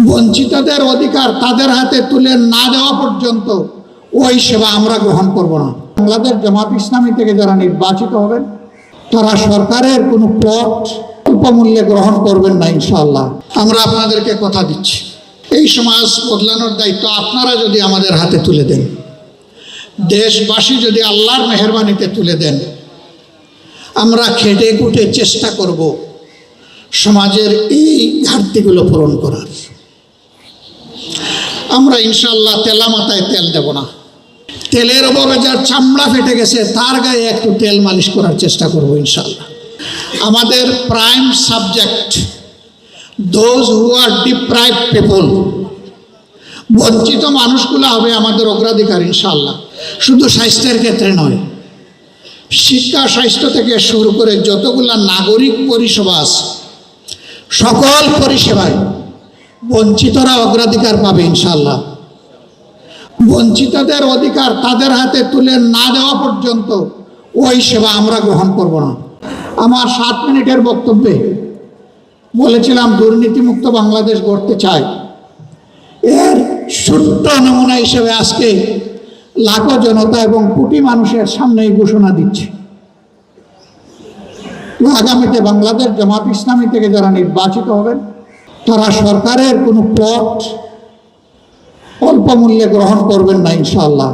বঞ্চিতদের অধিকার তাদের হাতে তুলে না দেওয়া পর্যন্ত ওই সেবা আমরা গ্রহণ করব না। বাংলাদেশ জামাত ইসলামী থেকে যারা নির্বাচিত হবেন তারা সরকারের কোনো পথ অল্প মূল্যে গ্রহণ করবেন না ইনশাআল্লাহ। আমরা আপনাদেরকে কথা দিচ্ছি, এই সমাজ বদলানোর দায়িত্ব আপনারা যদি আমাদের হাতে তুলে দেন, দেশবাসী যদি আল্লাহর মেহেরবানিতে তুলে দেন, আমরা খেটে খুঁটে চেষ্টা করব সমাজের এই ঘাটতিগুলো পূরণ করার। আমরা ইনশাআল্লাহ তেলা মাথায় তেল দেব না। তেলের অভাবে যার চামড়া ফেটে গেছে তার গায়ে একটু তেল মালিশ করার চেষ্টা করব ইনশাআল্লাহ। আমাদের prime subject those who are deprived people, বঞ্চিত মানুষগুলো হবে আমাদের অগ্রাধিকার ইনশাআল্লাহ। শুধু স্বাস্থ্যের ক্ষেত্রে নয়, শিক্ষা স্বাস্থ্য থেকে শুরু করে যতগুলা নাগরিক পরিষেবা আছে সকল পরিষেবায় বঞ্চিতরা অগ্রাধিকার পাবে ইনশাআল্লাহ। বঞ্চিতদের অধিকার তাদের হাতে তুলে না দেওয়া পর্যন্ত ওই সেবা আমরা গ্রহণ করব না। আমার 7 মিনিটের বক্তব্যে বলেছিলাম দুর্নীতিমুক্ত বাংলাদেশ গড়তে চাই। এর ছোট্ট নমুনা হিসেবে আজকে লাখো জনতা এবং কোটি মানুষের সামনে ঘোষণা দিচ্ছে, আগামীতে বাংলাদেশ জামাত ইসলামী থেকে যারা নির্বাচিত হবেন তারা সরকারের কোনো পথ অল্প মূল্যে গ্রহণ করবেন না ইনশাআল্লাহ।